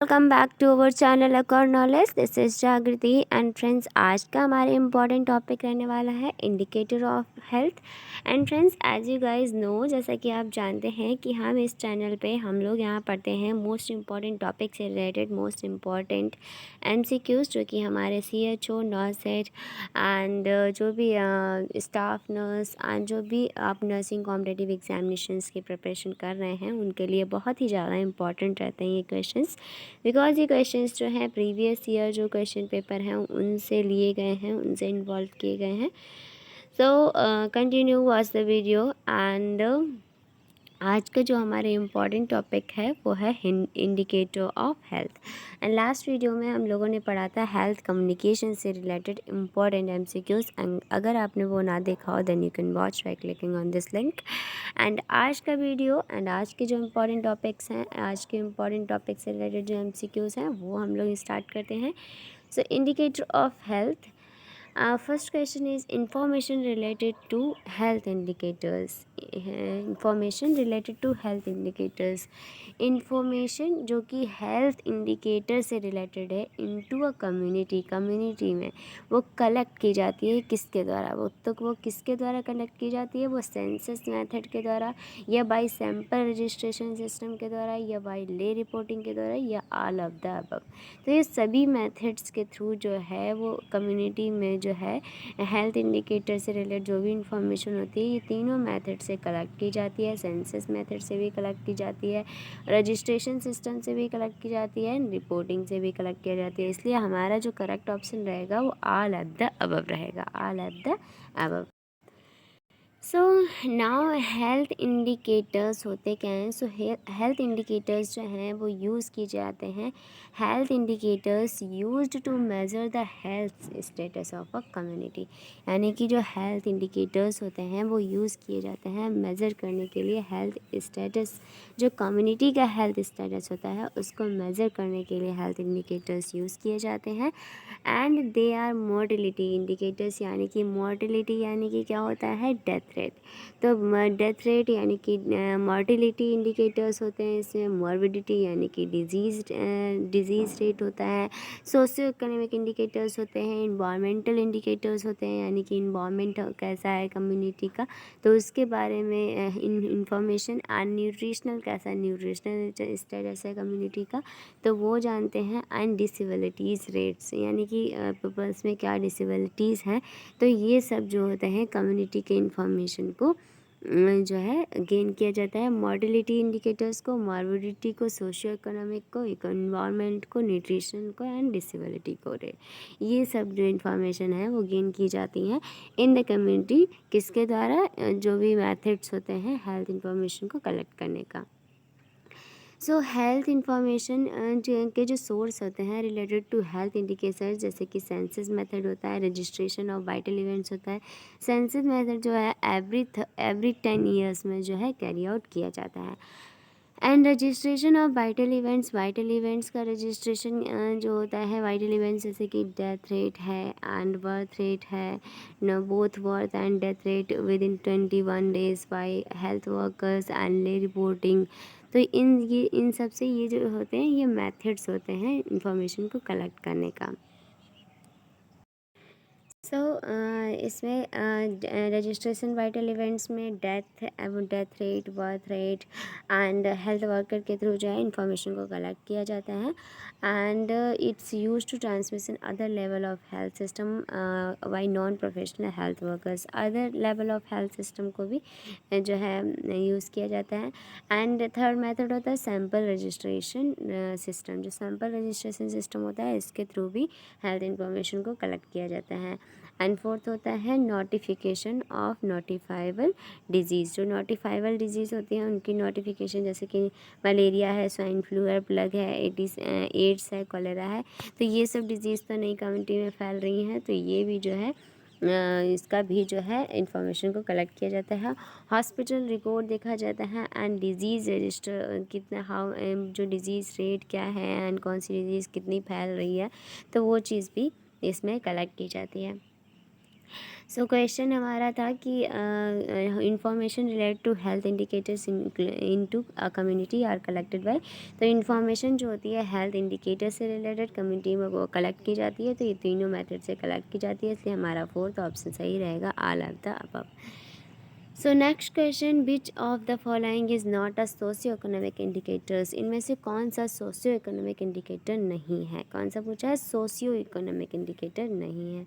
Welcome back to our channel अकर knowledge. This is Jagriti and friends, आज का हमारा इम्पॉर्टेंट टॉपिक रहने वाला है indicator of health. And friends, as you guys know, जैसा कि आप जानते हैं कि हम इस चैनल पे हम लोग यहाँ पढ़ते हैं मोस्ट इम्पॉर्टेंट टॉपिक से रिलेटेड मोस्ट इम्पॉर्टेंट एमसीक्यूज, जो कि हमारे CHO नर्स एंड जो भी स्टाफ नर्स एंड जो भी आप नर्सिंग कॉम्पिटिटिव एग्जामिनेशंस की प्रिपरेशन कर रहे हैं उनके लिए बहुत ही ज़्यादा इंपॉर्टेंट रहते हैं ये क्वेश्चंस, बिकॉज ये क्वेश्चंस जो हैं प्रीवियस ईयर जो क्वेश्चन पेपर हैं उनसे लिए गए हैं, उनसे इन्वॉल्व किए गए हैं। So continue watch the video and आज का जो हमारे इम्पॉर्टेंट टॉपिक है वो है indicator of health. And last video में हम लोगों ने पढ़ा था हेल्थ कम्युनिकेशन से रिलेटेड इम्पॉर्टेंट MCQs। एंड अगर आपने वो ना देखा हो then you can watch by clicking on this link. And आज का वीडियो एंड आज के जो इम्पॉर्टेंट टॉपिक्स हैं, आज के इम्पॉर्टेंट टॉपिक से रिलेटेड जो MCQs हैं वो हम लोग स्टार्ट करते हैं। So indicator of health, first question is information related to health indicators. Information related to health indicators, information जो कि हेल्थ इंडिकेटर से रिलेटेड है इनटू अ कम्युनिटी में वो कलेक्ट की जाती है किसके द्वारा? वो किसके द्वारा कलेक्ट की जाती है? वो सेंसस मेथड के द्वारा, या बाय सैंपल रजिस्ट्रेशन सिस्टम के द्वारा, या बाय ले रिपोर्टिंग के द्वारा, या ऑल ऑफ द अबव। तो ये सभी मेथड्स के थ्रू जो है वो कम्युनिटी में जो है हेल्थ इंडिकेटर से रिलेटेड जो भी इंफॉर्मेशन होती है ये तीनों मेथड से कलेक्ट की जाती है। सेंसस मेथड से भी कलेक्ट की जाती है, रजिस्ट्रेशन सिस्टम से भी कलेक्ट की जाती है, रिपोर्टिंग से भी कलेक्ट किया जाती है। इसलिए हमारा जो करेक्ट ऑप्शन रहेगा वो ऑल एट द अबव रहेगा, all at the above. So now health indicators होते क्या हैं? सो हेल्थ इंडिकेटर्स जो हैं वो यूज़ किए जाते हैं। Health indicators used to measure the health status of a community, यानी कि जो हेल्थ इंडिकेटर्स होते हैं वो यूज़ किए जाते हैं मेज़र करने के लिए हेल्थ स्टेटस, जो कम्युनिटी का हेल्थ स्टेटस होता है उसको मेज़र करने के लिए हेल्थ इंडिकेटर्स यूज़ किए जाते हैं। And they are mortality indicators, यानी कि मोर्टिलिटी यानी कि क्या होता है? Death rate. तो डेथ रेट यानी कि मोर्टिलिटी इंडिकेटर्स होते हैं। इसमें मॉर्बिडिटी यानी कि डिजीज़ रेट होता है। सोशियो इकोनॉमिक इंडिकेटर्स होते हैं, इन्वायरमेंटल इंडिकेटर्स होते हैं, यानी कि इन्वायरमेंट कैसा है कम्युनिटी का तो उसके बारे में इंफॉर्मेशन। एंड न्यूट्रिशनल, कैसा न्यूट्रिशनल स्टेटस है कम्युनिटी का तो वो जानते हैं। एंड डिसेबिलिटीज़ रेट्स, यानी कि पीपल्स में क्या डिसेबिलिटीज़ हैं, तो ये सब जो होते हैं कम्युनिटी के इंफॉर्मेशन को जो है गेन किया जाता है। मॉर्टिलिटी इंडिकेटर्स को, मॉर्बिडिटी को, सोशियो इकोनॉमिक को, इन्वायरमेंट को, न्यूट्रिशन को एंड डिसेबिलिटी को ये सब जो इन्फॉर्मेशन है वो गेन की जाती हैं इन द कम्युनिटी। किसके द्वारा? जो भी मेथड्स होते हैं हेल्थ इंफॉर्मेशन को कलेक्ट करने का। सो हेल्थ इंफॉर्मेशन के जो सोर्स होते हैं रिलेटेड टू हेल्थ इंडिकेटर्स, जैसे कि सेंसस मेथड होता है, रजिस्ट्रेशन ऑफ वाइटल इवेंट्स होता है। सेंसस मेथड जो है एवरी 10 ईयर्स में जो है कैरी आउट किया जाता है। And registration of vital events का रजिस्ट्रेशन जो होता है वाइटल इवेंट्स जैसे कि डेथ रेट है एंड बर्थ रेट है, no both birth and death rate within 21 days by health workers and lay reporting. तो इन सब से ये जो होते हैं ये मेथड्स होते हैं इंफॉर्मेशन को कलेक्ट करने का। सो इसमें रजिस्ट्रेशन वाइटल इवेंट्स में death rate, birth rate and health worker के थ्रू जो है इंफॉर्मेशन को कलेक्ट किया जाता है। And it's use to transmission other level of health system by non professional health workers. Other level of health system को भी जो है यूज़ किया जाता है। एंड थर्ड मेथड होता है सैम्पल रजिस्ट्रेशन सिस्टम। जो सैम्पल रजिस्ट्रेशन सिस्टम होता है इसके थ्रू भी हेल्थ इंफॉर्मेशन को कलेक्ट किया जाता है। एंड फोर्थ होता है नोटिफिकेशन ऑफ नोटिफाइबल डिजीज़। जो नोटिफाइबल डिजीज़ होती हैं उनकी नोटिफिकेशन, जैसे कि मलेरिया है, स्वाइन फ्लू है, प्लग है, एड्स है, कॉलेरा है, तो ये सब डिजीज़ तो नई कम्युनिटी में फैल रही हैं तो ये भी जो है इसका भी जो है इंफॉर्मेशन को कलेक्ट किया जाता है। हॉस्पिटल रिपोर्ट देखा जाता है एंड डिजीज़ रजिस्टर कितना जो डिजीज़ रेट क्या है एंड कौन सी डिजीज़ कितनी फैल रही है तो वो चीज़ भी इसमें कलेक्ट की जाती है। सो क्वेश्चन हमारा था कि information related to health indicators in to community are collected by. तो इंफॉर्मेशन जो होती है हेल्थ इंडिकेटर से रिलेटेड कम्युनिटी में वो कलेक्ट की जाती है, तो ये तीनों मेथड से कलेक्ट की जाती है, इसलिए हमारा फोर्थ ऑप्शन सही रहेगा, all of the above. So next question, which of the following is not a socio economic indicators. इनमें से कौन सा सोशियो इकोनॉमिक इंडिकेटर नहीं है? कौन सा पूछा है? सोशियो इकोनॉमिक इंडिकेटर नहीं है।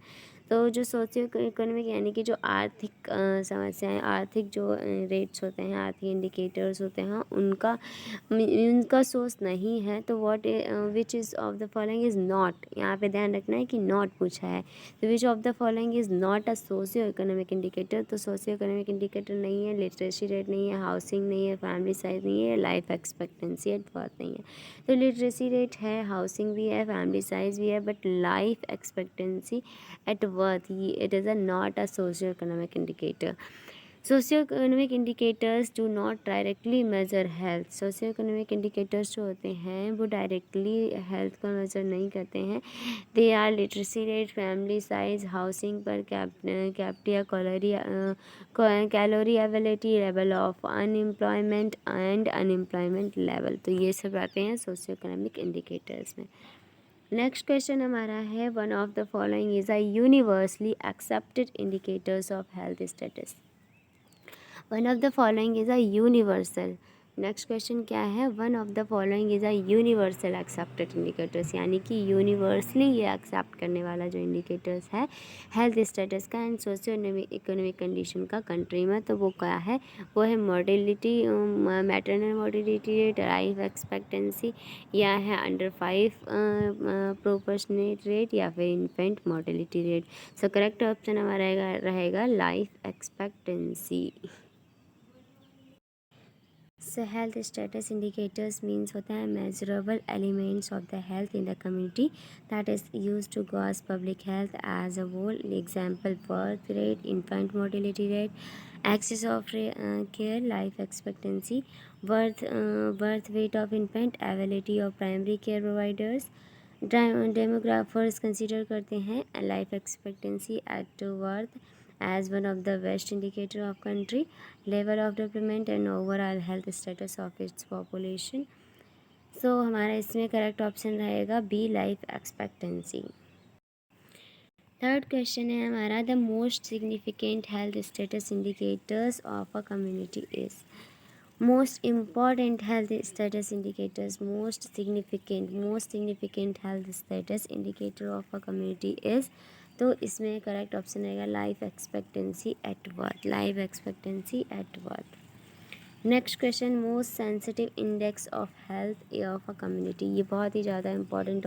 तो जो सोशियो इकोनॉमिक यानी कि जो आर्थिक समस्याएं, आर्थिक जो रेट्स होते हैं, आर्थिक इंडिकेटर्स होते हैं, उनका सोर्स नहीं है। तो what which is of the following is not, यहाँ पे ध्यान रखना है कि नॉट पूछा है। तो विच of the following is not a socio economic indicator. तो सोशियो इकोनॉमिक इंडिकेटर नहीं है, लिटरेसी रेट नहीं है, हाउसिंग नहीं है, फैमिली साइज नहीं है, लाइफ एक्सपेक्टेंसी एट बर्थ नहीं है। तो लिटरेसी रेट है, हाउसिंग भी है, फैमिली साइज भी है, but life expectancy at birth it is a not a socio economic indicator. Socio economic indicators do not directly measure health. Socio economic indicators जो होते हैं वो डायरेक्टली हेल्थ को मेजर नहीं करते हैं। They are literacy rate, family size, housing per capita, calorie ability, level of unemployment and unemployment level. तो ये सब आते हैं सोशियो इकोनॉमिक इंडिकेटर्स में। नेक्स्ट क्वेश्चन हमारा है, one of the following is a universally accepted indicators of health status. One of the following is a universal. Next question क्या है? One of the following is a universal accepted indicators, यानी कि universally ये accept करने वाला जो indicators है health status का एंड सोशियो इकोनॉमिक कंडीशन का कंट्री में, तो वो क्या है? वो है mortality, maternal mortality rate, life expectancy, या है अंडर 5 प्रोपोर्शनेट रेट, या फिर infant mortality rate. So correct option हमारा रहेगा life expectancy. So health status indicators means होता है measurable elements of the health in the community that is use to gauge public health as a whole. Example birth rate, infant mortality rate, access of care, life expectancy, birth weight of infant, ability of primary care providers. Demographers consider करते हैं life expectancy at birth as one of the best indicator of country level of development and overall health status of its population। so हमारा इसमें correct option रहेगा B, life expectancy. Third question है हमारा, the most significant health status indicators of a community is. Most important health status indicators, most significant health status indicator of a community is. तो इसमें correct option रहेगा life expectancy at birth, life expectancy at birth. Next question, most sensitive index of health of a community. ये बहुत ही ज़्यादा important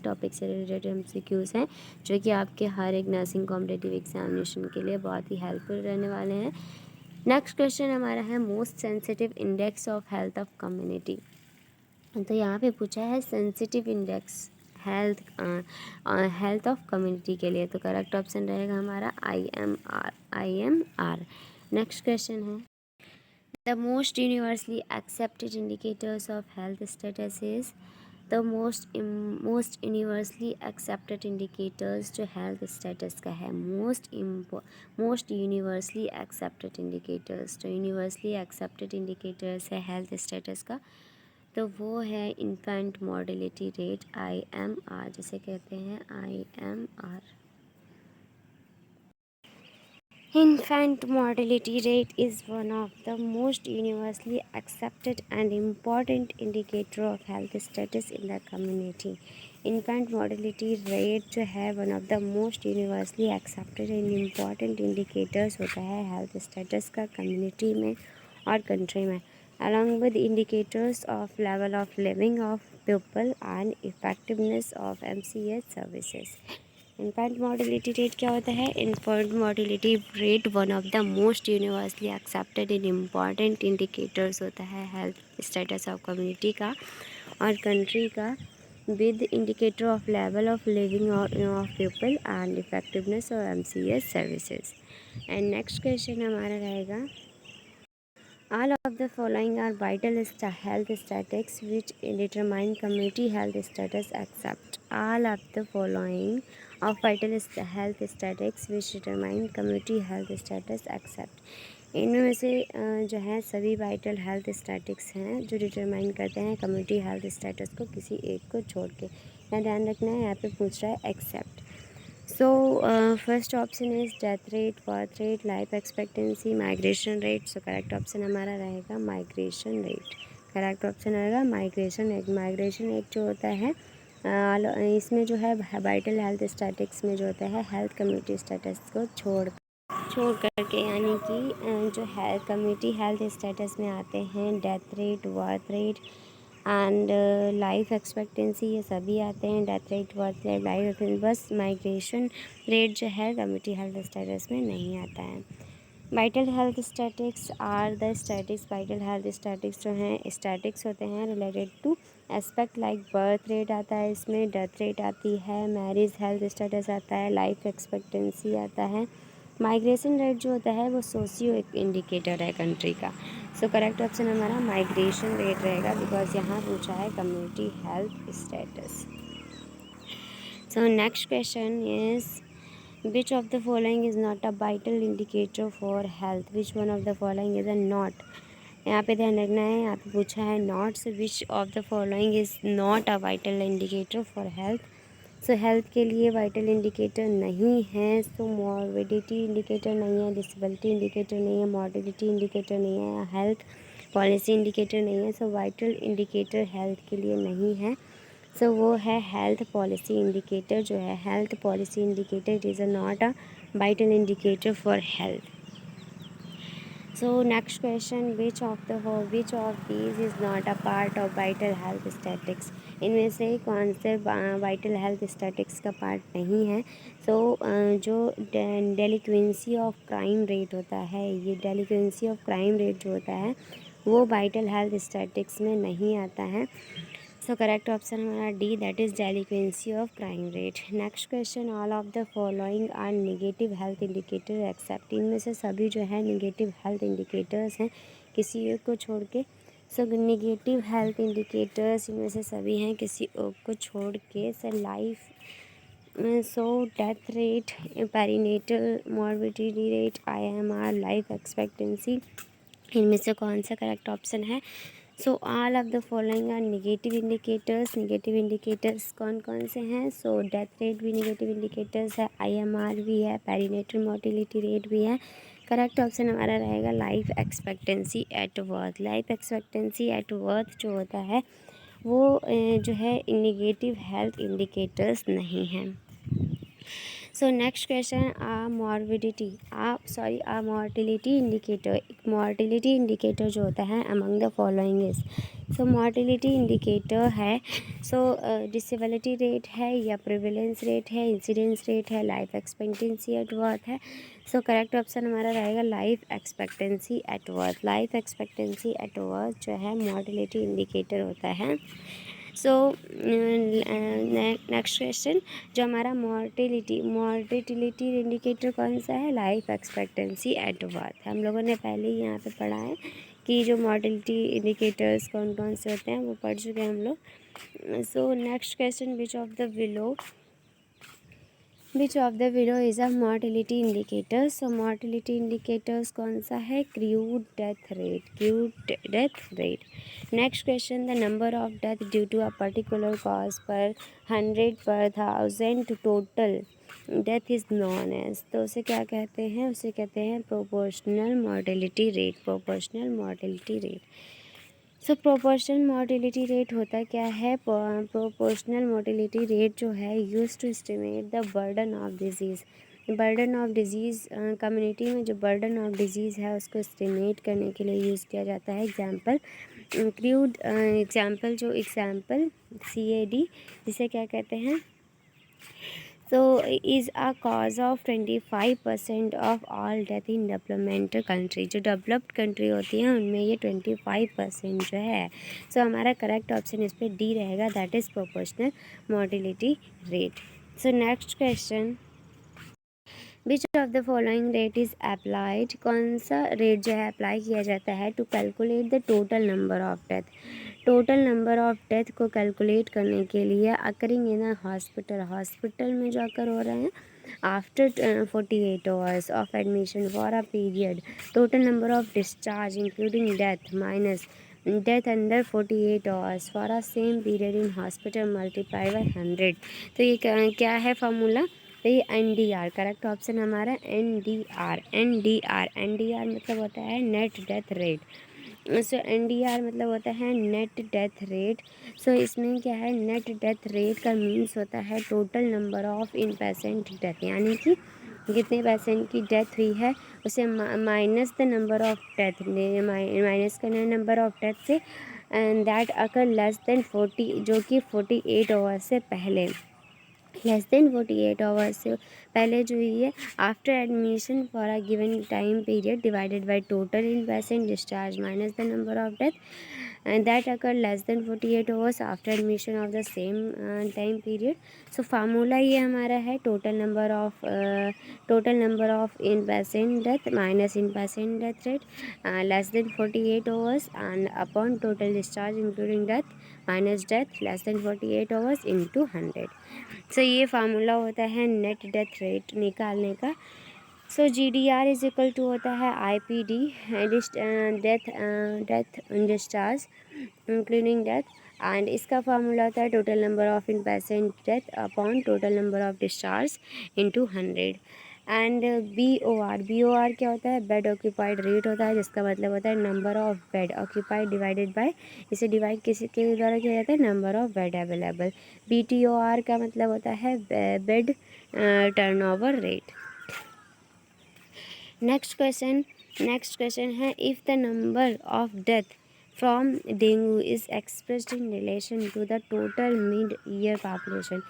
topic से related MCQs हैं जो कि आपके हर एक नर्सिंग कॉम्पिटिटिव एग्जामिनेशन के लिए बहुत ही हेल्पफुल रहने वाले हैं। नेक्स्ट क्वेश्चन हमारा है, most sensitive index of health of community. तो यहाँ पे पूछा है sensitive index health of community के लिए, तो करेक्ट ऑप्शन रहेगा हमारा IMR। नेक्स्ट क्वेश्चन है, the most universally accepted indicators of health status is. The most universally accepted indicators जो हेल्थ स्टेटस का है, मोस्ट यूनिवर्सली एक्सेप्टेड इंडिकेटर्स, जो यूनिवर्सली एक्सेप्टेड इंडिकेटर्स है हेल्थ स्टेटस का, तो वो है इन्फेंट मोर्टेलिटी रेट, IMR जिसे कहते हैं IMR। Infant mortality rate is one of the most universally accepted and important indicator of health status in the community। Infant mortality rate जो है one of the most universally accepted and important indicators होता है health status का community में और country में, along with indicators of level of living of people and effectiveness of MCH services। Infant mortality rate क्या होता है? Infant mortality rate one of the most universally accepted and important indicators होता है health status of community का और country का, with indicator of level of living of people and effectiveness of MCH services. And next question हमारा रहेगा, all of the following are vital health statistics which determine community health status except all of the following of vital health statistics which determine community health status except। इनमें में से जो है सभी vital health statics हैं जो determine करते हैं कम्युनिटी हेल्थ स्टेटस को, किसी एक को छोड़ के। यहाँ ध्यान रखना है, यहाँ पे पूछ रहा है except. So first option is death rate, birth rate, life expectancy, migration rate. So correct option हमारा रहेगा माइग्रेशन रेट। करेक्ट ऑप्शन रहेगा माइग्रेशन रेट। माइग्रेशन रेट जो होता है इसमें जो है वाइटल हेल्थ स्टैटिक्स में जो होता है हेल्थ कम्युनिटी स्टेटस को छोड़ करके, यानी कि जो है कम्युनिटी हेल्थ स्टेटस में आते हैं death rate, birth rate and life expectancy, ये सभी आते हैं। Death rate, birth rate, life, बस माइग्रेशन रेट जो है कम्युनिटी हेल्थ स्टेटस में नहीं आता है। Vital health statistics are the statistics. Vital health statistics जो हैं स्टैटिक्स होते हैं related to aspect like birth rate आता है, इसमें डेथ रेट आती है, मैरिज हेल्थ स्टेटस आता है, लाइफ एक्सपेक्टेंसी आता है। माइग्रेशन रेट जो होता है वो सोशियो इंडिकेटर है कंट्री का। सो करेक्ट ऑप्शन हमारा माइग्रेशन रेट रहेगा बिकॉज यहाँ पूछा है community health status. So next question is which of the following is not a vital indicator for health. Which one of the following is a not. यहाँ पे ध्यान रखना है, यहाँ पे पूछा है not. So which of the following is not a vital indicator for health. So health के लिए वाइटल इंडिकेटर नहीं है। सो मॉर्बिडिटी इंडिकेटर नहीं है, डिसेबिलिटी इंडिकेटर नहीं है, मॉर्टिलिटी इंडिकेटर नहीं है, हेल्थ पॉलिसी इंडिकेटर नहीं है। सो वाइटल इंडिकेटर हेल्थ के लिए नहीं है। सो वो है हेल्थ पॉलिसी इंडिकेटर जो है। Health policy indicator is not a vital indicator for health. So next question which of these is not a part of vital health statics. इनमें से कौन से वाइटल हेल्थ स्टैटिक्स का पार्ट नहीं है। सो जो डेलिक्वेंसी ऑफ क्राइम रेट होता है, ये डेलिक्वेंसी ऑफ क्राइम रेट जो होता है वो वाइटल हेल्थ स्टैटिक्स में नहीं आता है। सो करेक्ट ऑप्शन हमारा D, that is delinquency of crime rate. Next question all of the following are negative health indicator except. इनमें से सभी जो है नेगेटिव हेल्थ इंडिकेटर्स हैं किसी एक को छोड़ के। सो नेगेटिव हेल्थ इंडिकेटर्स इनमें से सभी हैं किसी एक को छोड़ के। Sir life, so death rate, perinatal morbidity rate, IMR, life expectancy, इनमें से कौन सा करेक्ट ऑप्शन है। So all of the following are negative indicators. Negative indicators कौन कौन से हैं। सो डेथ रेट भी नेगेटिव इंडिकेटर्स है, IMR भी है, पेरीनेटल मोर्टिलिटी रेट भी है। करेक्ट ऑप्शन हमारा रहेगा life expectancy at birth. Life expectancy at birth जो होता है वो जो है नेगेटिव हेल्थ इंडिकेटर्स नहीं हैं। सो नेक्स्ट क्वेश्चन आ मॉर्टिलिटी इंडिकेटर। मॉर्टिलिटी इंडिकेटर जो होता है among the following is. So mortality indicator है, सो डिसेबिलिटी रेट है या प्रिविलेंस रेट है, इंसिडेंस रेट है, लाइफ एक्सपेक्टेंसी एट बर्थ है। सो करेक्ट ऑप्शन हमारा रहेगा life expectancy at birth. Life expectancy at birth जो है मॉर्टिलिटी इंडिकेटर होता है। सो नेक्स्ट क्वेश्चन जो हमारा मॉर्टिलिटी इंडिकेटर कौन सा है, लाइफ एक्सपेक्टेंसी एट बर्थ। हम लोगों ने पहले ही यहाँ पे पढ़ा है कि जो मॉर्टिलिटी इंडिकेटर्स कौन कौन से होते हैं वो पढ़ चुके हैं हम लोग। So next question which of the below is a mortality indicator. So mortality indicators कौन सा है, crude death rate. Next question the number of death due to a particular cause per 100 per 1000 total death is known as. तो उसे क्या कहते हैं, उसे कहते हैं proportional mortality rate. Proportional mortality rate. So proportional mortality rate होता क्या है। प्रोपोर्शनल मॉर्टिलिटी रेट जो है use to estimate the burden of disease. Burden of disease community में जो बर्डन ऑफ डिजीज़ है उसको एस्टिमेट करने के लिए यूज़ किया जाता है। एग्जाम्पल क्रूड एग्जाम्पल CAD जिसे क्या कहते हैं, so is a cause of 25% of all death in developmental country. जो डेवलप्ड कंट्री होती हैं उनमें ये 25% जो है। सो हमारा करेक्ट ऑप्शन इस पर डी रहेगा, that is proportional mortality rate. So next question which of the following rate is applied. कौन सा रेट जो है अप्लाई किया जाता है to calculate the total number of death. Total number of death को कैलकुलेट करने के लिए अकरिंग इन अ हॉस्पिटल में जो अकर हो रहे हैं after 48 hours of admission for a period, total number of discharge including death minus death under 48 hours for a same period in hospital multiply by 100। तो ये क्या है फार्मूला? तो ये NDR करेक्ट ऑप्शन हमारा NDR मतलब होता है नेट डेथ रेट। सो NDR मतलब होता है नेट डेथ रेट। सो इसमें क्या है, नेट डेथ रेट का मीन्स होता है total number of in patient death, यानी कि कितने पेशेंट की डेथ हुई है उसे minus the number of death, minus करना है नंबर ऑफ़ डेथ से, and that occur less than 40, जो कि 48 आवर्स से पहले, लेस देन 48 आवर्स से पहले जो हुई है after admission for a given time period divided by total in patient discharge minus the number of death and that occur less than 48 hours after admission of the same time period। so formula ये हमारा है total number of in patient death minus in patient death rate less than 48 hours and upon total discharge including death minus death less than 48 hours into 100। सो ये formula होता है net death rate निकालने का। सो GDR is equal to होता है IPD death death discharge including death, and इसका formula होता है total number of in patient death upon total number of discharge into 100। And BOR क्या होता है? बेड ऑक्यूपाइड रेट होता है, जिसका मतलब होता है number of bed occupied divided by, इसे डिवाइड किसी के द्वारा किया जाता है number of bed available. BTOR का मतलब होता है bed turnover rate. Next question है if the number of death from dengue is expressed in relation to the total mid year population,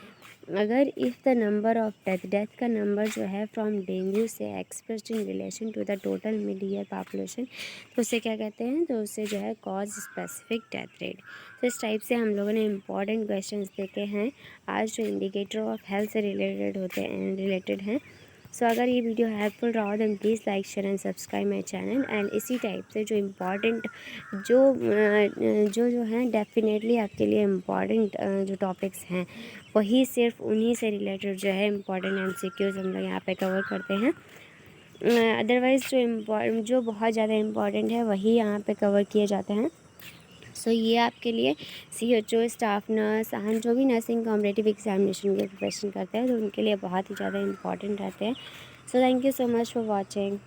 अगर if the number of death का number जो है from dengue से expressed in relation to the total mid year population, तो उसे क्या कहते हैं? तो उसे जो है कॉज स्पेसिफिक डेथ रेट। तो इस टाइप से हम लोगों ने इंपॉर्टेंट क्वेश्चंस देखे हैं आज जो इंडिकेटर ऑफ हेल्थ से रिलेटेड हैं। सो अगर ये वीडियो हेल्पफुल रहा then please like share and subscribe my channel. And इसी टाइप से जो इम्पॉर्टेंट जो हैं डेफिनेटली आपके लिए इम्पॉर्टेंट जो टॉपिक्स हैं वही सिर्फ उन्हीं से रिलेटेड जो है इम्पॉर्टेंट MCQs हम लोग यहाँ पे कवर करते हैं। अदरवाइज़ जो बहुत ज़्यादा इम्पॉर्टेंट है वही यहाँ पे कवर किए जाते हैं। सो ये आपके लिए CHO स्टाफ नर्स एंड जो भी नर्सिंग कॉम्पिटिटिव एग्जामिनेशन के प्रिपरेशन करते हैं तो उनके लिए बहुत ही ज़्यादा इंपॉर्टेंट रहते हैं। So thank you so much for watching.